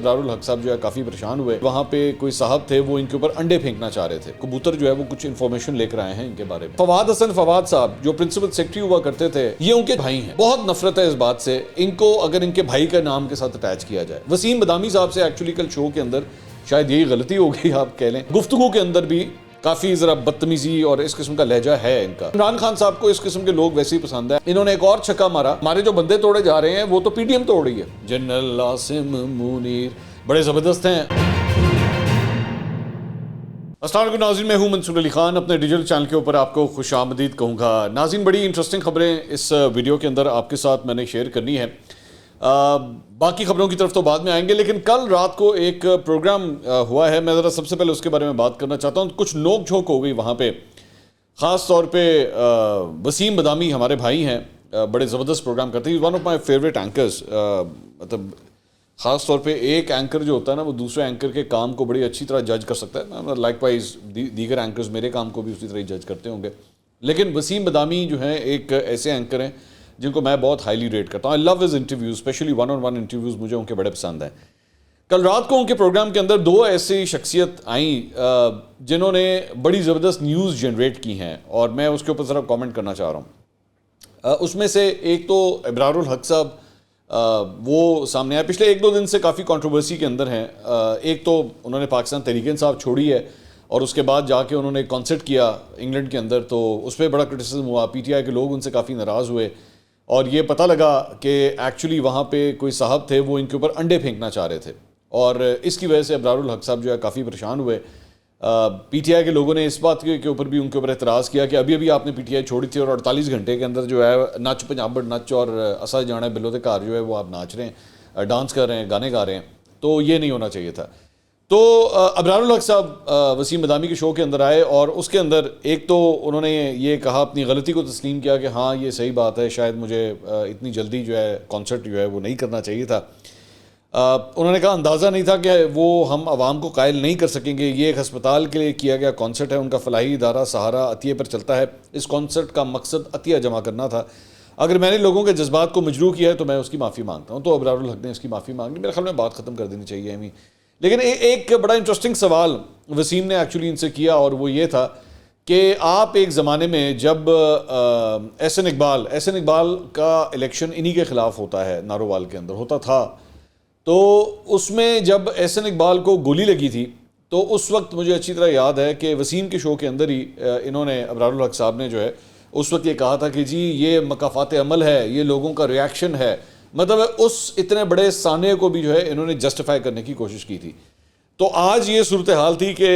ابرار الحق صاحب جو ہے کافی پریشان ہوئے. وہاں پہ کوئی صاحب تھے وہ ان کے اوپر انڈے پھینکنا چاہ رہے تھے. کبوتر جو ہے وہ کچھ انفارمیشن لے کر آئے ہیں ان کے بارے میں. فواد حسن فواد صاحب جو پرنسپل سیکرٹری ہوا کرتے تھے, یہ ان کے بھائی ہیں. بہت نفرت ہے اس بات سے ان کو اگر ان کے بھائی کا نام کے ساتھ اٹیچ کیا جائے. وسیم بدامی صاحب سے ایکچولی کل شو کے اندر شاید یہی غلطی ہو گئی آپ کہہ لیں, گفتگو کے اندر بھی کافی ذرا بدتمیزی اور اس قسم کا لہجہ ہے ان کا. عمران خان صاحب کو اس قسم کے لوگ ویسے ہی پسند ہے. انہوں نے ایک اور چھکا مارا, ہمارے جو بندے توڑے جا رہے ہیں وہ تو پی ٹی ایم توڑ رہی ہے. جنرل عاصم منیر بڑے زبردست ہیں. السلام علیکم ناظرین, میں ہوں منصور علی خان. اپنے ڈیجیٹل چینل کے اوپر آپ کو خوش آمدید کہوں گا. ناظرین, بڑی انٹرسٹنگ خبریں اس ویڈیو کے اندر آپ کے ساتھ میں نے شیئر کرنی ہے. باقی خبروں کی طرف تو بعد میں آئیں گے, لیکن کل رات کو ایک پروگرام ہوا ہے. میں ذرا سب سے پہلے اس کے بارے میں بات کرنا چاہتا ہوں. کچھ نوک جھوک ہو گئی وہاں پہ, خاص طور پہ وسیم بدامی ہمارے بھائی ہیں, بڑے زبردست پروگرام کرتے ہیں. One of my favourite anchors. مطلب خاص طور پہ ایک اینکر جو ہوتا ہے نا, وہ دوسرے اینکر کے کام کو بڑی اچھی طرح جج کر سکتا ہے. لائک وائز دیگر اینکرز میرے کام کو بھی اسی طرح ہی جج کرتے ہوں گے, لیکن وسیم بدامی جو ہیں ایک ایسے اینکر ہیں جن کو میں بہت ہائیلی ریٹ کرتا ہوں. I love his interviews, especially one on one interviews مجھے ان کے بڑے پسند ہیں. کل رات کو ان کے پروگرام کے اندر دو ایسی شخصیت آئیں جنہوں نے بڑی زبردست نیوز جنریٹ کی ہیں, اور میں اس کے اوپر ذرا کامنٹ کرنا چاہ رہا ہوں. اس میں سے ایک تو ابرار الحق صاحب, وہ سامنے آئے, پچھلے ایک دو دن سے کافی کنٹروورسی کے اندر ہیں. ایک تو انہوں نے پاکستان تحریک انصاف چھوڑی ہے, اور اس کے بعد جا کے انہوں نے کانسرٹ کیا انگلینڈ کے اندر, تو اس پہ بڑا کرٹیسزم ہوا. پی ٹی آئی کے لوگ ان سے کافی ناراض ہوئے, اور یہ پتہ لگا کہ ایکچولی وہاں پہ کوئی صاحب تھے وہ ان کے اوپر انڈے پھینکنا چاہ رہے تھے, اور اس کی وجہ سے ابرار الحق صاحب جو ہے کافی پریشان ہوئے. پی ٹی آئی کے لوگوں نے اس بات کے اوپر بھی ان کے اوپر اعتراض کیا کہ ابھی آپ نے پی ٹی آئی چھوڑی تھی, اور 48 گھنٹے کے اندر جو ہے نچ پنجابڑ نچ اور اسا جانا بلو دے گھر جو ہے وہ آپ ناچ رہے ہیں, ڈانس کر رہے ہیں, گانے گا رہے ہیں. تو یہ نہیں ہونا چاہیے تھا. تو ابرار الحق صاحب وسیم بدامی کے شو کے اندر آئے, اور اس کے اندر ایک تو انہوں نے یہ کہا, اپنی غلطی کو تسلیم کیا کہ ہاں یہ صحیح بات ہے, شاید مجھے اتنی جلدی جو ہے کانسرٹ جو ہے وہ نہیں کرنا چاہیے تھا. انہوں نے کہا اندازہ نہیں تھا کہ وہ ہم عوام کو قائل نہیں کر سکیں گے. یہ ایک ہسپتال کے لیے کیا گیا کانسرٹ ہے, ان کا فلاحی ادارہ سہارا عطیے پر چلتا ہے. اس کانسرٹ کا مقصد عطیہ جمع کرنا تھا. اگر میں نے لوگوں کے جذبات کو مجروح کیا ہے تو میں اس کی معافی مانگتا ہوں. تو ابرار الحق نے اس کی معافی مانگی. میرے خیال میں بات ختم کر دینی چاہیے ہمیں. لیکن ایک بڑا انٹرسٹنگ سوال وسیم نے ایکچولی ان سے کیا, اور وہ یہ تھا کہ آپ ایک زمانے میں جب احسن اقبال کا الیکشن انہی کے خلاف ہوتا ہے, نارووال کے اندر ہوتا تھا, تو اس میں جب احسن اقبال کو گولی لگی تھی, تو اس وقت مجھے اچھی طرح یاد ہے کہ وسیم کے شو کے اندر ہی انہوں نے, ابرار الحق صاحب نے جو ہے اس وقت یہ کہا تھا کہ جی یہ مکافات عمل ہے, یہ لوگوں کا ریاکشن ہے. مطلب اس اتنے بڑے سانے کو بھی جو ہے انہوں نے جسٹیفائی کرنے کی کوشش کی تھی. تو آج یہ صورتحال تھی کہ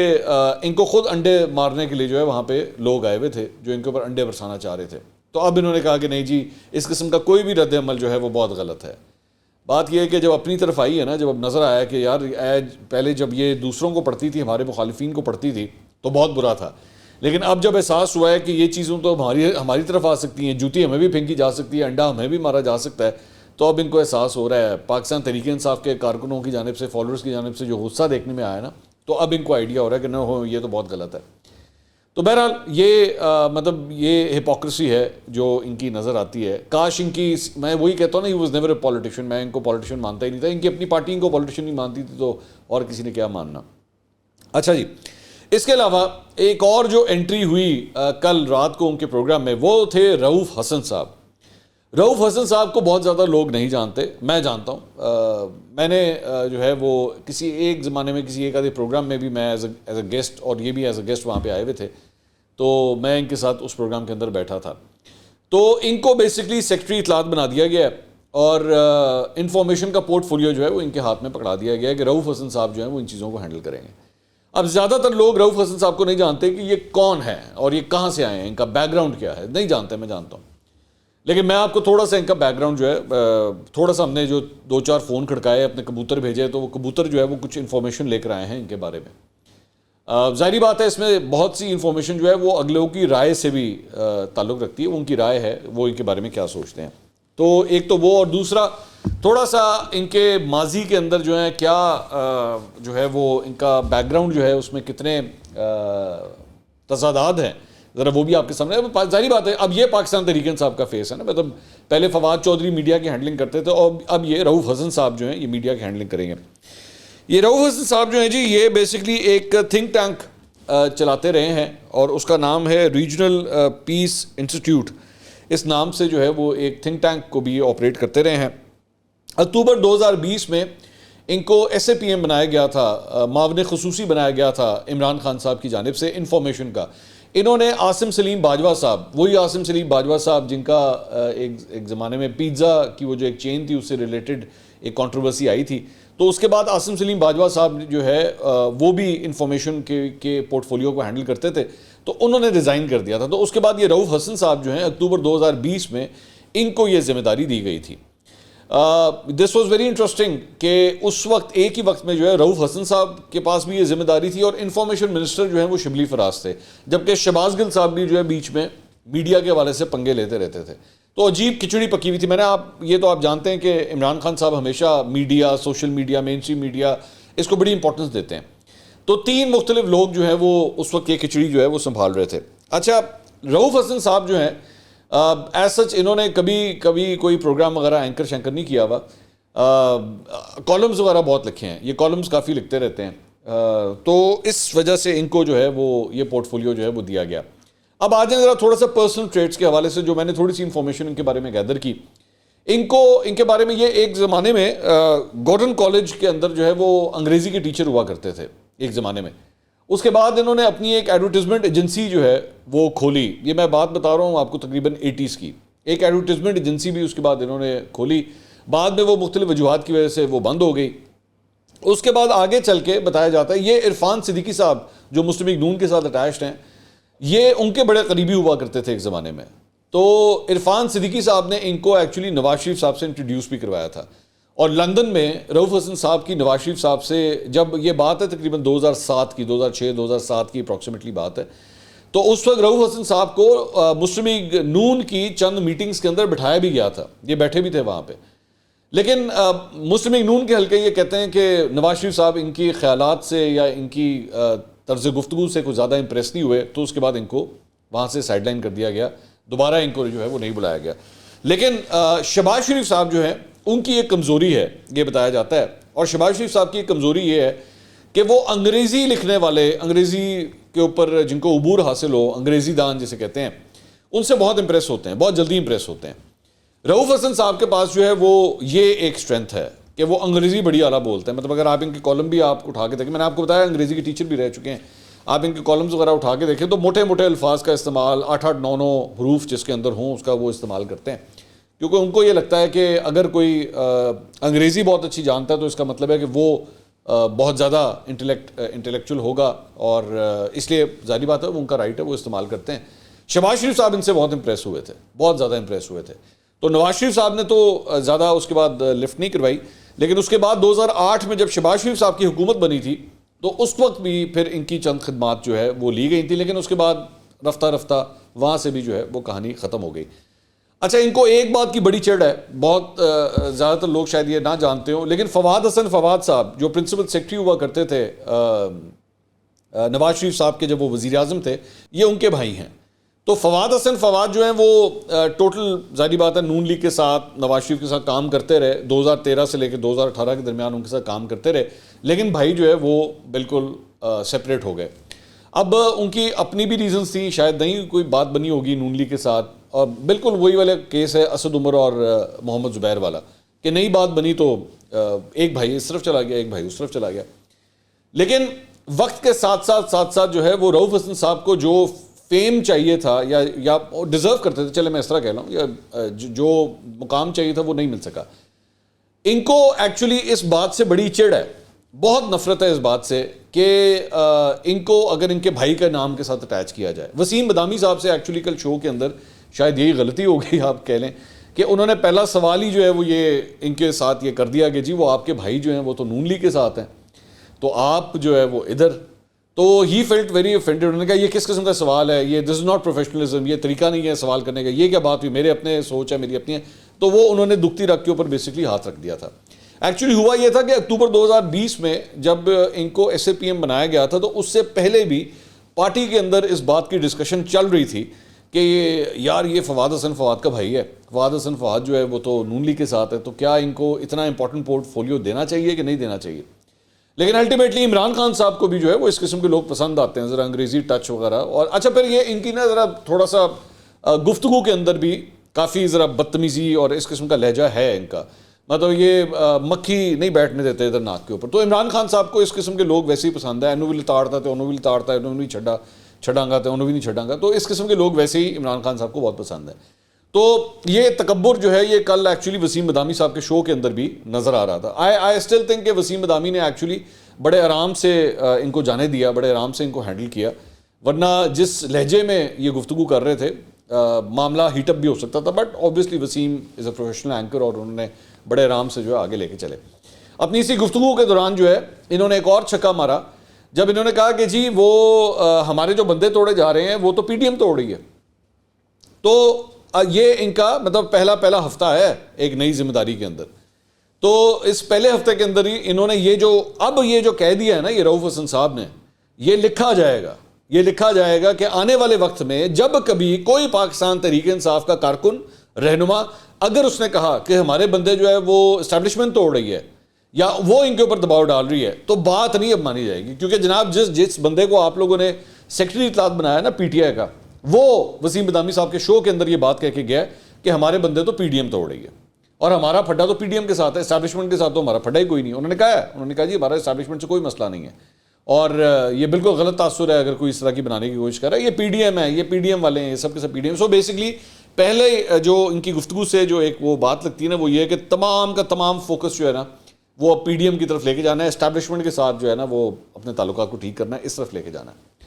ان کو خود انڈے مارنے کے لیے جو ہے وہاں پہ لوگ آئے ہوئے تھے جو ان کے اوپر انڈے برسانا چاہ رہے تھے. تو اب انہوں نے کہا کہ نہیں جی, اس قسم کا کوئی بھی رد عمل جو ہے وہ بہت غلط ہے. بات یہ ہے کہ جب اپنی طرف آئی ہے نا, جب اب نظر آیا کہ یار پہلے جب یہ دوسروں کو پڑھتی تھی, ہمارے مخالفین کو پڑھتی تھی, تو بہت برا تھا. لیکن اب جب احساس ہوا ہے کہ یہ چیزوں تو ہماری طرف آ سکتی ہیں, جوتی ہمیں بھی پھینکی جا سکتی ہے, انڈا ہمیں بھی مارا جا سکتا ہے, تو اب ان کو احساس ہو رہا ہے. پاکستان تحریک انصاف کے کارکنوں کی جانب سے, فالوورز کی جانب سے جو غصہ دیکھنے میں آیا نا, تو اب ان کو آئیڈیا ہو رہا ہے کہ نہ یہ تو بہت غلط ہے. تو بہرحال یہ مطلب یہ ہپوکریسی ہے جو ان کی نظر آتی ہے. کاش ان کی, میں وہی کہتا ہوں نا, he was never a politician. میں ان کو پولیٹیشین مانتا ہی نہیں تھا. ان کی اپنی پارٹی ان کو پولیٹیشین نہیں مانتی تھی, تو اور کسی نے کیا ماننا. اچھا جی, اس کے علاوہ ایک اور جو انٹری ہوئی کل رات کو ان کے پروگرام میں, وہ تھے رؤوف حسن صاحب. رؤوف حسن صاحب کو بہت زیادہ لوگ نہیں جانتے, میں جانتا ہوں. میں نے جو ہے وہ کسی ایک زمانے میں کسی ایک آدھے پروگرام میں بھی میں ایز اے گیسٹ, اور یہ بھی ایز اے گیسٹ وہاں پہ آئے ہوئے تھے, تو میں ان کے ساتھ اس پروگرام کے اندر بیٹھا تھا. تو ان کو بیسکلی سیکرٹری اطلاعات بنا دیا گیا ہے, اور انفارمیشن کا پورٹ فولیو جو ہے وہ ان کے ہاتھ میں پکڑا دیا گیا ہے کہ رؤوف حسن صاحب جو ہیں وہ ان چیزوں کو ہینڈل کریں گے. اب زیادہ تر لوگ رؤوف حسن صاحب کو نہیں جانتے کہ یہ کون ہے اور یہ کہاں سے آئے ہیں, ان کا بیک گراؤنڈ کیا ہے, نہیں جانتے. میں جانتا ہوں, لیکن میں آپ کو تھوڑا سا ان کا بیک گراؤنڈ جو ہے, تھوڑا سا ہم نے جو 2-4 فون کھڑکائے, اپنے کبوتر بھیجے, تو وہ کبوتر جو ہے وہ کچھ انفارمیشن لے کر آئے ہیں ان کے بارے میں. ظاہری بات ہے اس میں بہت سی انفارمیشن جو ہے وہ اگلوں کی رائے سے بھی تعلق رکھتی ہے. وہ ان کی رائے ہے, وہ ان کے بارے میں کیا سوچتے ہیں. تو ایک تو وہ, اور دوسرا تھوڑا سا ان کے ماضی کے اندر جو ہے کیا جو ہے وہ ان کا بیک گراؤنڈ جو ہے اس میں کتنے تضادات ہیں, ذرا وہ بھی آپ کے سامنے. ظاہری بات ہے اب یہ پاکستان تحریک انصاف کا فیس ہے نا. مطلب پہلے فواد چودھری میڈیا کی ہینڈلنگ کرتے تھے, اور اب یہ رؤوف حسن صاحب جو ہیں یہ میڈیا کی ہینڈلنگ کریں گے. یہ رؤف حسن صاحب جو ہیں جی یہ بیسکلی ایک تھنک ٹینک چلاتے رہے ہیں اور اس کا نام ہے ریجنل پیس انسٹیٹیوٹ. اس نام سے جو ہے وہ ایک تھنک ٹینک کو بھی آپریٹ کرتے رہے ہیں. اکتوبر 2020 میں ان کو ایس اے پی ایم بنایا گیا تھا, معاون خصوصی بنایا گیا تھا عمران خان صاحب کی جانب سے انفارمیشن کا. انہوں نے عاصم سلیم باجوہ صاحب, وہی عاصم سلیم باجوہ صاحب جن کا ایک زمانے میں پیزا کی وہ جو ایک چین تھی اس سے ریلیٹڈ ایک کنٹروورسی آئی تھی, تو اس کے بعد عاصم سلیم باجوہ صاحب جو ہے وہ بھی انفارمیشن کے پورٹ فولیو کو ہینڈل کرتے تھے, تو انہوں نے ریزائن کر دیا تھا. تو اس کے بعد یہ رؤف حسن صاحب جو ہیں اکتوبر 2020 میں ان کو یہ ذمہ داری دی گئی تھی. دس واز ویری انٹرسٹنگ کہ اس وقت ایک ہی وقت میں جو ہے رؤف حسن صاحب کے پاس بھی یہ ذمہ داری تھی اور انفارمیشن منسٹر جو ہیں وہ شبلی فراز تھے, جبکہ شہباز گل صاحب بھی جو ہے بیچ میں میڈیا کے حوالے سے پنگے لیتے رہتے تھے. تو عجیب کھچڑی پکی ہوئی تھی. میں نے یہ تو آپ جانتے ہیں کہ عمران خان صاحب ہمیشہ میڈیا, سوشل میڈیا, مین اسٹریم میڈیا اس کو بڑی امپورٹنس دیتے ہیں. تو 3 مختلف لوگ جو ہیں وہ اس وقت یہ کھچڑی جو ہے وہ سنبھال رہے تھے. اچھا, رؤف حسن صاحب جو ہیں ایز سچ انہوں نے کبھی کوئی پروگرام وغیرہ اینکر شینکر نہیں کیا ہوا, کالمز وغیرہ بہت لکھے ہیں, یہ کالمز کافی لکھتے رہتے ہیں, تو اس وجہ سے ان کو جو ہے وہ یہ پورٹ فولیو جو ہے وہ دیا گیا. اب آ جائیں ذرا تھوڑا سا پرسنل ٹریٹس کے حوالے سے جو میں نے تھوڑی سی انفارمیشن ان کے بارے میں گیدر کی. ان کے بارے میں یہ ایک زمانے میں گورڈن کالج کے اندر جو ہے وہ انگریزی کے ٹیچر ہوا کرتے تھے ایک زمانے میں. اس کے بعد انہوں نے اپنی ایک ایڈورٹیزمنٹ ایجنسی جو ہے وہ کھولی. یہ میں بات بتا رہا ہوں آپ کو تقریباً 80s کی. ایک ایڈورٹیزمنٹ ایجنسی بھی اس کے بعد انہوں نے کھولی. بعد میں وہ مختلف وجوہات کی وجہ سے وہ بند ہو گئی. اس کے بعد آگے چل کے بتایا جاتا ہے یہ عرفان صدیقی صاحب جو مسلم لیگ نون کے ساتھ اٹیچڈ ہیں, یہ ان کے بڑے قریبی ہوا کرتے تھے ایک زمانے میں. تو عرفان صدیقی صاحب نے ان کو ایکچولی نواز شریف صاحب سے انٹروڈیوس بھی کروایا تھا. اور لندن میں رؤف حسن صاحب کی نواز شریف صاحب سے جب یہ بات ہے تقریباً 2007 کی 2006-2007 کی اپروکسیمیٹلی بات ہے, تو اس وقت رؤف حسن صاحب کو مسلم لیگ نون کی چند میٹنگز کے اندر بٹھایا بھی گیا تھا, یہ بیٹھے بھی تھے وہاں پہ. لیکن مسلم لیگ نون کے حلقے یہ کہتے ہیں کہ نواز شریف صاحب ان کی خیالات سے یا ان کی طرز گفتگو سے کچھ زیادہ امپریس نہیں ہوئے, تو اس کے بعد ان کو وہاں سے سائڈ لائن کر دیا گیا, دوبارہ ان کو جو ہے وہ نہیں بلایا گیا. لیکن شہباز شریف صاحب جو ہیں ان کی ایک کمزوری ہے یہ بتایا جاتا ہے, اور شہباز شریف صاحب کی ایک کمزوری یہ ہے کہ وہ انگریزی لکھنے والے, انگریزی کے اوپر جن کو عبور حاصل ہو, انگریزی دان جسے کہتے ہیں, ان سے بہت امپریس ہوتے ہیں, بہت جلدی امپریس ہوتے ہیں. رؤف حسن صاحب کے پاس جو ہے وہ یہ ایک سٹرینتھ ہے کہ وہ انگریزی بڑی اعلیٰ بولتے ہیں. مطلب اگر آپ ان کے کالم بھی آپ اٹھا کے دیکھیں, میں نے آپ کو بتایا انگریزی کے ٹیچر بھی رہ چکے ہیں, آپ ان کے کالمز وغیرہ اٹھا کے دیکھیں تو موٹے موٹے الفاظ کا استعمال 8-8 9 حروف جس کے اندر ہوں اس کا وہ استعمال کرتے ہیں, کیونکہ ان کو یہ لگتا ہے کہ اگر کوئی انگریزی بہت اچھی جانتا ہے تو اس کا مطلب ہے کہ وہ بہت زیادہ انٹلیکچوئل ہوگا, اور اس لیے ظاہری بات ہے وہ ان کا رائٹ ہے, وہ استعمال کرتے ہیں. شہباز شریف صاحب ان سے بہت امپریس ہوئے تھے, بہت زیادہ امپریس ہوئے تھے. تو نواز شریف صاحب نے تو زیادہ اس کے بعد لفٹ نہیں کروائی, لیکن اس کے بعد 2008 میں جب شہباز شریف صاحب کی حکومت بنی تھی تو اس وقت بھی پھر ان کی چند خدمات جو ہے وہ لی گئی تھی, لیکن اس کے بعد رفتہ رفتہ وہاں سے بھی جو ہے وہ کہانی ختم ہو گئی. اچھا, ان کو ایک بات کی بڑی چڑھ ہے, بہت زیادہ تر لوگ شاید یہ نہ جانتے ہوں, لیکن فواد حسن فواد صاحب جو پرنسپل سیکرٹری ہوا کرتے تھے نواز شریف صاحب کے جب وہ وزیر اعظم تھے, یہ ان کے بھائی ہیں. تو فواد حسن فواد جو ہیں وہ ٹوٹل ظاہری بات ہے نون لیگ کے ساتھ نواز شریف کے ساتھ کام کرتے رہے, 2013 سے لے کے 2018 کے درمیان ان کے ساتھ کام کرتے رہے, لیکن بھائی جو ہے وہ بالکل سپریٹ ہو گئے. اب ان کی اپنی بھی ریزنز تھیں, شاید نہیں کوئی بات بنی ہوگی نون لیگ کے ساتھ, اور بالکل وہی والا کیس ہے اسد عمر اور محمد زبیر والا کہ نہیں بات بنی تو ایک بھائی اس طرف چلا گیا, ایک بھائی اس طرف چلا گیا. لیکن وقت کے ساتھ ساتھ جو ہے وہ رؤف حسن صاحب کو جو فیم چاہیے تھا یا ڈیزرو کرتے تھے, چلے میں اس طرح کہہ لوں, یا جو مقام چاہیے تھا وہ نہیں مل سکا. ان کو ایکچولی اس بات سے بڑی چڑ ہے, بہت نفرت ہے اس بات سے کہ ان کو اگر ان کے بھائی کا نام کے ساتھ اٹیچ کیا جائے. وسیم بدامی صاحب سے ایکچولی کل شو کے اندر شاید یہی غلطی ہو گئی آپ کہہ لیں کہ انہوں نے پہلا سوال ہی جو ہے وہ یہ ان کے ساتھ یہ کر دیا کہ جی وہ آپ کے بھائی جو ہیں وہ تو نون لیگ کے ساتھ ہیں, تو آپ جو ہے وہ ادھر. تو ہی فیلٹ ویری افینڈیڈ. انہوں نے کہا یہ کس قسم کا سوال ہے, یہ دس از ناٹ پروفیشنلزم, یہ طریقہ نہیں ہے سوال کرنے کا, یہ کیا بات ہوئی, میرے اپنے سوچ ہے, میری اپنی ہے. تو وہ انہوں نے دکھتی رکھ کے اوپر بیسکلی ہاتھ رکھ دیا تھا. ایکچولی ہوا یہ تھا کہ اکتوبر 2020 میں جب ان کو ایس اے پی ایم بنایا گیا تھا تو اس سے پہلے بھی پارٹی کے اندر اس بات کی ڈسکشن چل رہی تھی کہ یار یہ فواد حسن فواد کا بھائی ہے, فواد حسن فواد جو ہے وہ تو نون لیگ کے ساتھ ہے, تو کیا ان کو اتنا امپورٹنٹ پورٹ فولیو دینا چاہیے کہ نہیں دینا چاہیے. لیکن الٹیمیٹلی عمران خان صاحب کو بھی جو ہے وہ اس قسم کے لوگ پسند آتے ہیں، ذرا انگریزی ٹچ وغیرہ. اور اچھا پھر یہ ان کی نا ذرا تھوڑا سا گفتگو کے اندر بھی کافی ذرا بدتمیزی اور اس قسم کا لہجہ ہے ان کا، مطلب یہ مکھی نہیں بیٹھنے دیتے ادھر ناک کے اوپر. تو عمران خان صاحب کو اس قسم کے لوگ ویسے ہی پسند ہے. انہوں بھی لتاڑتا تھے، انہوں بھی لتاڑتا ہے، انہوں بھی چھڑانگا تھے، انہوں بھی نہیں چھڑانگا. تو اس قسم کے لوگ ویسے ہی عمران خان صاحب کو بہت پسند ہے. تو یہ تکبر جو ہے یہ کل ایکچولی وسیم مدامی صاحب کے شو کے اندر بھی نظر آ رہا تھا. آئی اسٹل تھنک کہ وسیم مدامی نے ایکچولی بڑے آرام سے ان کو جانے دیا، بڑے آرام سے ان کو ہینڈل کیا، ورنہ جس لہجے میں یہ گفتگو کر رہے تھے معاملہ ہیٹ اپ بھی ہو سکتا تھا. But obviously Wasim is a professional anchor اور انہوں نے بڑے آرام سے جو ہے آگے لے کے چلے. اپنی اسی گفتگو کے دوران جو ہے انہوں نے ایک اور چھکا مارا جب انہوں نے کہا کہ جی وہ ہمارے جو بندے توڑے جا رہے ہیں وہ تو پی ڈی ایم توڑ رہی ہے. تو یہ ان کا مطلب پہلا ہفتہ ہے ایک نئی ذمہ داری کے اندر. تو اس پہلے ہفتے کے اندر ہی انہوں نے یہ جو کہہ دیا ہے نا یہ رؤوف حسن صاحب نے، یہ لکھا جائے گا کہ آنے والے وقت میں جب کبھی کوئی پاکستان تحریک انصاف کا کارکن رہنما اگر اس نے کہا کہ ہمارے بندے جو ہے وہ اسٹیبلشمنٹ توڑ رہی ہے یا وہ ان کے اوپر دباؤ ڈال رہی ہے، تو بات نہیں اب مانی جائے گی. کیونکہ جناب جس بندے کو آپ لوگوں نے سیکرٹری اطلاعات بنایا نا پی ٹی آئی کا، وہ وسیم مدامی صاحب کے شو کے اندر یہ بات کہہ کے گیا کہ ہمارے بندے تو پی ڈی ایم توڑ رہی ہے اور ہمارا پھڈا تو پی ڈی ایم کے ساتھ ہے، اسٹیبلشمنٹ کے ساتھ تو ہمارا پھڈا ہی کوئی نہیں. انہوں نے کہا جی ہمارا اسٹیبلشمنٹ سے کوئی مسئلہ نہیں ہے. اور یہ بالکل غلط تاثر ہے اگر کوئی اس طرح کی بنانے کی کوشش کر رہا ہے. یہ پی ڈی ایم ہے، یہ پی ڈی ایم والے ہیں، یہ سب کے سب P D M. So basically پہلے جو ان کی گفتگو سے جو ایک وہ بات لگتی ہے نا وہ یہ ہے کہ تمام کا تمام فوکس جو ہے نا وہ پی ڈی ایم کی طرف لے کے جانا ہے، اسٹیبلشمنٹ کے ساتھ جو ہے نا وہ اپنے تعلقات کو ٹھیک کرنا ہے، اس طرف لے کے جانا ہے.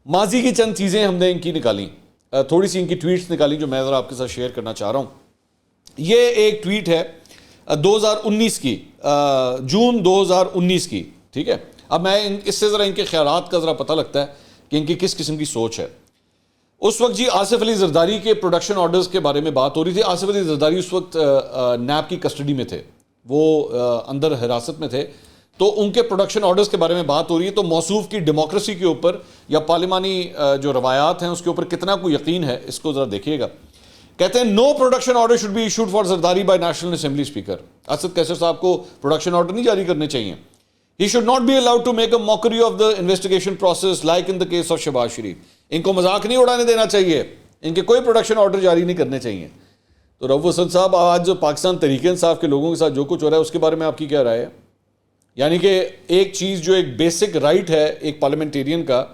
ماضی کی چند چیزیں ہم نے ان کی نکالی، تھوڑی سی ان کی ٹویٹس نکالی جو میں ذرا آپ کے ساتھ شیئر کرنا چاہ رہا ہوں. یہ ایک ٹویٹ ہے 2019 کی، جون 2019 کی، ٹھیک ہے. اب میں اس سے ذرا ان کے خیالات کا ذرا پتہ لگتا ہے کہ ان کی کس قسم کی سوچ ہے. اس وقت جی آصف علی زرداری کے پروڈکشن آرڈرز کے بارے میں بات ہو رہی تھی. آصف علی زرداری اس وقت نیب کی کسٹڈی میں تھے، وہ اندر حراست میں تھے، تو ان کے پروڈکشن آرڈرز کے بارے میں بات ہو رہی ہے. تو موصوف کی ڈیموکریسی کے اوپر یا پارلیمانی جو روایات ہیں اس کے اوپر کتنا کوئی یقین ہے اس کو ذرا دیکھیے گا. کہتے ہیں no production order should be issued for Zardari by national assembly speaker. Asad Qaiser صاحب کو پروڈکشن آرڈر نہیں جاری کرنے چاہیے. He should not be allowed to make a mockery of the investigation process like in the case of Shehbaz Sharif. ان کو مذاق نہیں اڑانے دینا چاہیے، ان کے کوئی پروڈکشن آرڈر جاری نہیں کرنے چاہیے. تو رؤوف حسن صاحب آج جو پاکستان تحریک انصاف کے لوگوں کے ساتھ جو کچھ ہو رہا ہے اس کے بارے میں آپ کی کیا رائے ہے؟ یعنی کہ ایک چیز جو ایک بیسک رائٹ ہے ایک پارلیمنٹیرین کا،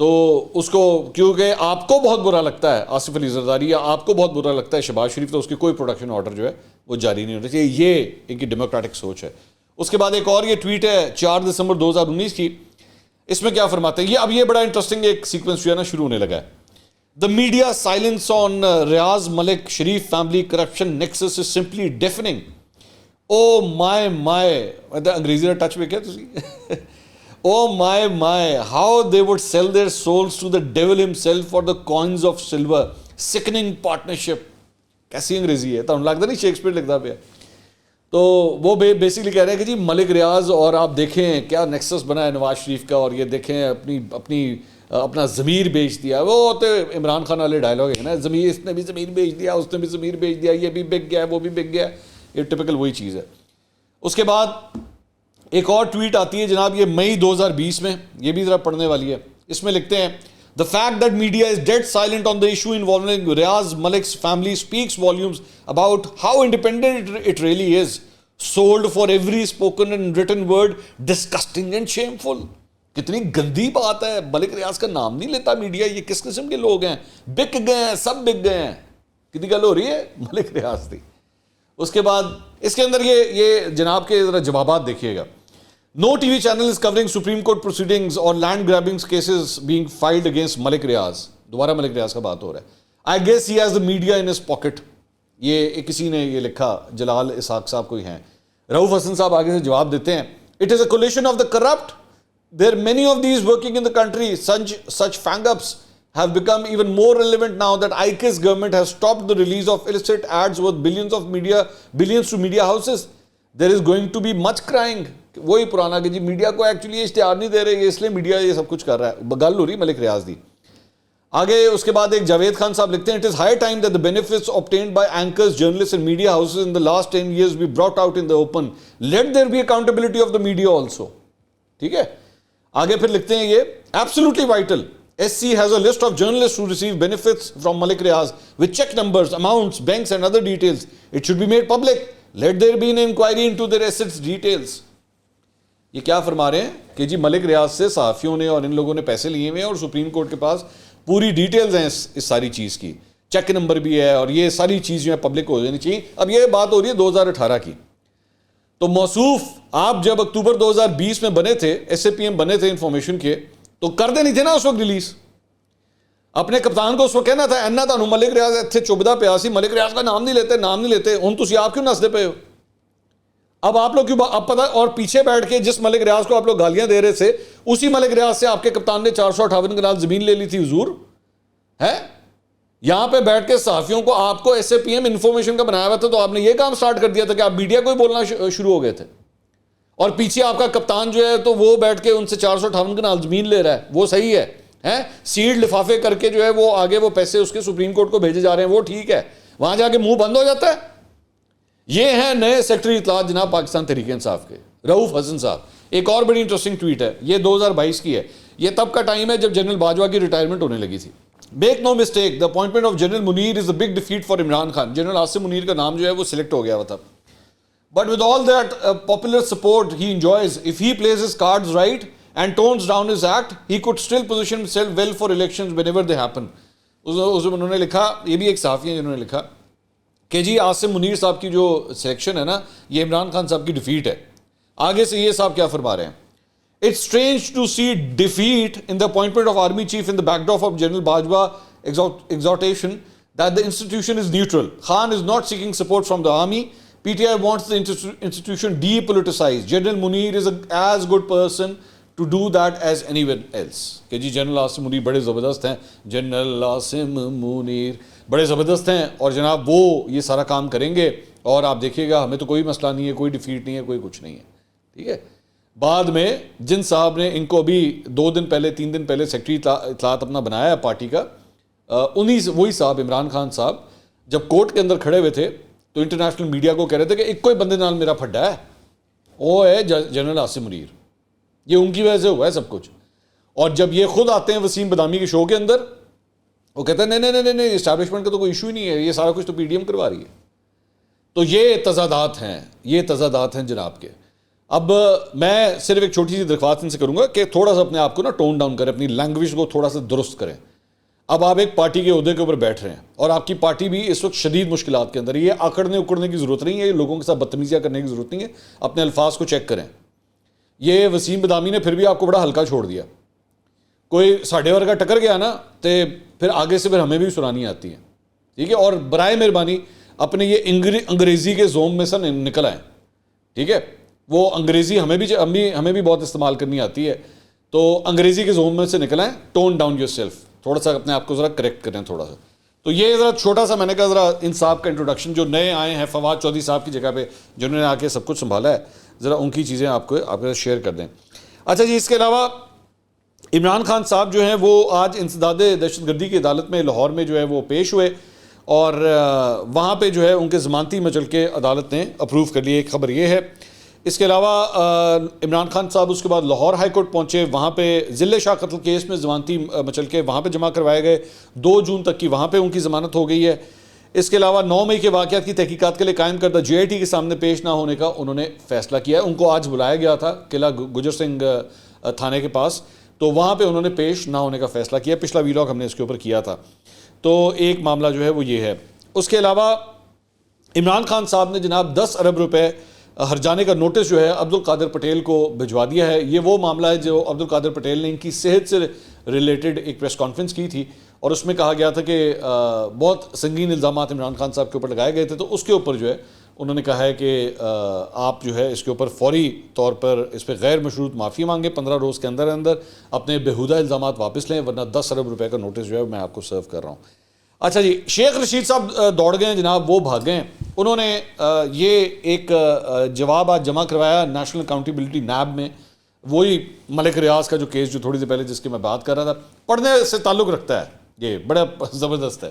تو اس کو کیونکہ آپ کو بہت برا لگتا ہے آصف علی زرداری یا آپ کو بہت برا لگتا ہے شہباز شریف، تو اس کی کوئی پروڈکشن آرڈر جو ہے وہ جاری نہیں ہونا چاہیے. یہ ان کی ڈیموکریٹک سوچ ہے. اس کے بعد ایک اور یہ ٹویٹ ہے 4 دسمبر 2019 کی. اس میں کیا فرماتے ہیں اب یہ بڑا انٹرسٹنگ ایک سیکوینس جو ہے نا شروع ہونے لگا ہے. The media silence on Riaz Malik Sharif family corruption nexus is simply deafening. Oh my انگریزی کا ٹچ میں کیا تسی Oh my how they would sell their souls to the devil himself for the coins of silver. Sickening partnership. کیسی انگریزی ہے تو لگتا نہیں شیکسپیئر لکھتا پہ. تو وہ بیسکلی کہہ رہے ہیں کہ جی ملک ریاض اور آپ دیکھیں کیا نیکسس بنا ہے نواز شریف کا، اور یہ دیکھیں اپنا ضمیر بیچ دیا. وہ تو عمران خان والے ڈائلاگ ہے نا، ضمیر اس نے بھی ضمیر بیچ دیا، اس نے بھی ضمیر بیچ دیا، یہ بھی بک گیا وہ بھی بک گیا. یہ ٹپیکل وہی چیز ہے. اس کے بعد ایک اور ٹویٹ آتی ہے جناب، یہ مئی 2020 میں، یہ بھی ذرا پڑھنے والی ہے. اس میں لکھتے ہیں The fact that media is dead silent on the issue involving Riaz Malik's family speaks volumes about how independent it really is. Sold for every spoken and written word, disgusting and shameful. کتنی گندی بات ہے. ملک ریاض کا نام نہیں لیتا media. یہ کس قسم کے لوگ ہیں؟ بک گئے ہیں، سب بک گئے ہیں. کتنی گل ہو رہی ہے؟ ملک ریاض تھی. اس کے بعد اس کے اندر یہ جناب کے ذرا جوابات دیکھیے گا. No TV channel is covering Supreme Court proceedings or land grabbing cases being filed against Malik Riaz. دوبارہ ملک ریاض کا بات ہو رہا ہے. I guess he has the media in his pocket. یہ کسی نے یہ لکھا، جلال اسحاق صاحب کوئی ہیں. رؤوف حسن صاحب آگے سے جواب دیتے ہیں It is a coalition of the corrupt. There are many of these working in the country. Such fang-ups have become even more relevant now that IK's government has stopped the release of illicit ads worth billions to media houses. There is going to be much crying. وہی پرانا کہ جی media کو actually اشتہار نہیں دے رہے، اس لیے media یہ سب کچھ کر رہا ہے. گل ہو رہی ملک ریاض دی. آگے اس کے بعد ایک جاوید خان صاحب لکھتے ہیں It is high time that the benefits obtained by anchors, journalists and media houses in the last 10 years be brought out in the open. Let there be accountability of the media also. ٹھیک ہے. آگے پھر لکھتے ہیں یہ absolutely vital SC has a list of journalists who receive benefits from Malik Riaz with check numbers, amounts, banks and other details. It should be made public. Let there be an inquiry into their assets details. یہ کیا فرما رہے ہیں کہ جی ملک ریاض سے صحافیوں نے اور ان لوگوں نے پیسے لیے ہوئے ہیں اور سپریم کورٹ کے پاس پوری ڈیٹیلز ہیں اس ساری چیز کی, چیک نمبر بھی ہے اور یہ ساری چیز جو ہے پبلک ہو جانی چاہیے. اب یہ بات ہو رہی ہے 2018 کی, تو موصوف آپ جب اکتوبر 2020 میں بنے تھے, SAPM بنے تھے انفارمیشن کے, تو کر دینی تھے نا اس وقت ریلیز. اپنے کپتان کو اس وقت کہنا تھا اینا تانوں ملک ریاض اتنے چبدا پیا سی, ملک ریاض کا نام نہیں لیتے ہوں تسی آپ کیوں نسدے پے ہو. اب آپ لوگ کیوں اب پتہ, اور پیچھے بیٹھ کے جس ملک ریاض کو آپ لوگ گالیاں دے رہے تھے اسی ملک ریاض سے آپ کے کپتان نے 458 کنال زمین لے لی تھی حضور ہے. یہاں پہ بیٹھ کے صحافیوں کو آپ کو SAPM انفارمیشن کا بنایا ہوا تھا, تو آپ نے یہ کام سٹارٹ کر دیا تھا کہ آپ میڈیا کو ہی بولنا شروع ہو گئے تھے, اور پیچھے آپ کا کپتان جو ہے تو وہ بیٹھ کے ان سے 458 کنال زمین لے رہا ہے. وہ صحیح ہے سیڈ لفافے کر کے جو ہے وہ آگے وہ پیسے اس کے سپریم کورٹ کو بھیجے جا رہے ہیں, وہ ٹھیک ہے, وہاں جا کے منہ بند ہو جاتا ہے. یہ ہیں نئے سیکرٹری اطلاعات جناب پاکستان تحریک انصاف کے رؤوف حسن صاحب. ایک اور بڑی انٹرسٹنگ ٹویٹ ہے, یہ 2022 کی ہے. یہ تب کا ٹائم ہے جب جنرل باجوہ کی ریٹائرمنٹ ہونے لگی تھی. Make no mistake, the appointment of general Munir is a big defeat for Imran Khan. General Asim Munir کا نام جو ہے وہ سلیکٹ ہو گیا ہوا تھا. But with all that popular support he enjoys, if he plays his cards right and tones down his act, he could still position himself well for elections whenever they happen. اس انہوں نے لکھا, یہ بھی ایک صحافی ہیں جنہوں نے لکھا کہ جی عاصم منیر صاحب کی جو سلیکشن ہے نا یہ عمران خان صاحب کی ڈیفیٹ ہے. آگے سے یہ صاحب کیا فرما رہے ہیں, It's strange to see defeat in the appointment of army chief in the backdrop of General Bajwa exhortation that the institution is neutral. Khan is not seeking support from the army. PTI wants the institution depoliticized. General Munir is as good person to do that as anyone else. کہ جی general Asim Munir بڑے زبردست ہیں, general Asim Munir بڑے زبردست ہیں اور جناب وہ یہ سارا کام کریں گے اور آپ دیکھیے گا ہمیں تو کوئی مسئلہ نہیں ہے, کوئی ڈیفیٹ نہیں ہے, کوئی کچھ نہیں ہے. ٹھیک ہے. بعد میں جن صاحب نے ان کو ابھی 2 دن پہلے 3 دن پہلے سیکرٹری اطلاعات اپنا بنایا ہے پارٹی کا, وہی صاحب عمران خان صاحب جب کورٹ کے اندر کھڑے ہوئے تھے تو انٹرنیشنل میڈیا کو کہہ رہے تھے کہ ایک کوئی بندے نال میرا پھڈا ہے, وہ ہے جنرل عاصم منیر, یہ ان کی وجہ سے ہوا ہے سب کچھ. اور جب یہ خود آتے ہیں وسیم بدامی کے شو کے اندر, وہ کہتے ہیں نہیں اسٹیبلشمنٹ کا تو کوئی ایشو ہی نہیں ہے, یہ سارا کچھ تو PDM کروا رہی ہے. تو یہ تضادات ہیں جناب کے. اب میں صرف ایک چھوٹی سی درخواست ان سے کروں گا کہ تھوڑا سا اپنے آپ کو نا ٹون ڈاؤن کریں, اپنی لینگویج کو تھوڑا سا درست کریں. اب آپ ایک پارٹی کے عہدے کے اوپر بیٹھ رہے ہیں اور آپ کی پارٹی بھی اس وقت شدید مشکلات کے اندر. یہ اکڑنے اکڑنے کی ضرورت نہیں ہے, لوگوں کے ساتھ بدتمیزیاں کرنے کی ضرورت نہیں ہے, اپنے الفاظ کو چیک کریں. یہ وسیم بدامی نے پھر بھی آپ کو بڑا ہلکا چھوڑ دیا. کوئی ساڑھے ورگا ٹکر گیا نا تو پھر آگے سے پھر ہمیں بھی سنانی آتی ہیں. ٹھیک ہے. اور برائے مہربانی اپنے یہ انگریزی کے زوم میں سے نکل آئیں. ٹھیک ہے. وہ انگریزی ہمیں بھی بہت استعمال کرنی آتی ہے, تو انگریزی کے زوم میں سے نکل آئیں. ٹون ڈاؤن یور سیلف, تھوڑا سا اپنے آپ کو ذرا کریکٹ کریں تھوڑا سا. تو یہ ذرا چھوٹا سا میں نے کہا ذرا ان صاحب کا انٹروڈکشن, جو نئے آئے ہیں فواد چودھری صاحب کی جگہ پہ جنہوں نے آ کے سب کچھ سنبھالا ہے, ذرا ان کی چیزیں آپ کے ساتھ شیئر کر دیں. اچھا جی, اس کے علاوہ عمران خان صاحب جو ہیں وہ آج انسداد دہشت گردی کی عدالت میں لاہور میں جو ہے وہ پیش ہوئے اور وہاں پہ جو ہے ان کے ضمانتی مچل کے عدالت نے اپروو کر لی. ایک خبر یہ ہے. اس کے علاوہ عمران خان صاحب اس کے بعد لاہور ہائی کورٹ پہنچے, وہاں پہ ذلِ شاہ قتل کیس میں ضمانتی مچل کے وہاں پہ جمع کروائے گئے. 2 جون تک کی وہاں پہ ان کی ضمانت ہو گئی ہے. اس کے علاوہ 9 مئی کے واقعات کی تحقیقات کے لیے قائم کردہ JIT کے سامنے پیش نہ ہونے کا انہوں نے فیصلہ کیا ہے. ان کو آج بلایا گیا تھا قلعہ گجر سنگھ تھانے کے پاس, تو وہاں پہ انہوں نے پیش نہ ہونے کا فیصلہ کیا. پچھلا ویلاگ ہم نے اس کے اوپر کیا تھا. تو ایک معاملہ جو ہے وہ یہ ہے. اس کے علاوہ عمران خان صاحب نے جناب 10 ارب روپے ہرجانے کا نوٹس جو ہے عبد القادر پٹیل کو بھجوا دیا ہے. یہ وہ معاملہ ہے جو عبد القادر پٹیل نے ان کی صحت سے ریلیٹڈ ایک پریس کانفرنس کی تھی اور اس میں کہا گیا تھا کہ بہت سنگین الزامات عمران خان صاحب کے اوپر لگائے گئے تھے. تو اس کے اوپر جو ہے انہوں نے کہا ہے کہ آپ جو ہے اس کے اوپر فوری طور پر اس پہ غیر مشروط معافی مانگیں, 15 روز کے اندر اپنے بیہودہ الزامات واپس لیں, ورنہ 10 ارب روپے کا نوٹس جو ہے میں آپ کو سرو کر رہا ہوں. اچھا جی, شیخ رشید صاحب دوڑ گئے ہیں جناب, وہ بھاگ گئے. انہوں نے یہ ایک جواب آج جمع کروایا نیشنل اکاؤنٹیبلٹی نیب میں. وہی ملک ریاض کا جو کیس جو تھوڑی دیر پہلے جس کی میں بات کر رہا تھا, پڑھنے سے تعلق رکھتا ہے, یہ بڑا زبردست ہے.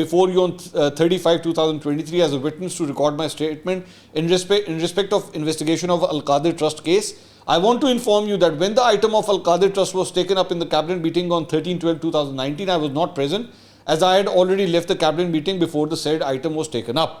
before you on 35/2023 as a witness to record my statement in respect of investigation of Al-Qadir Trust case. I want to inform you that when the item of Al-Qadir Trust was taken up in the cabinet meeting on 13/12/2019, I was not present as I had already left the cabinet meeting before the said item was taken up.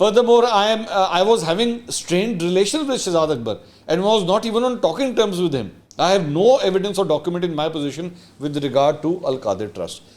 Furthermore, I was having strained relations with Shehzad Akbar and was not even on talking terms with him. I have no evidence or document in my position with regard to Al-Qadir Trust.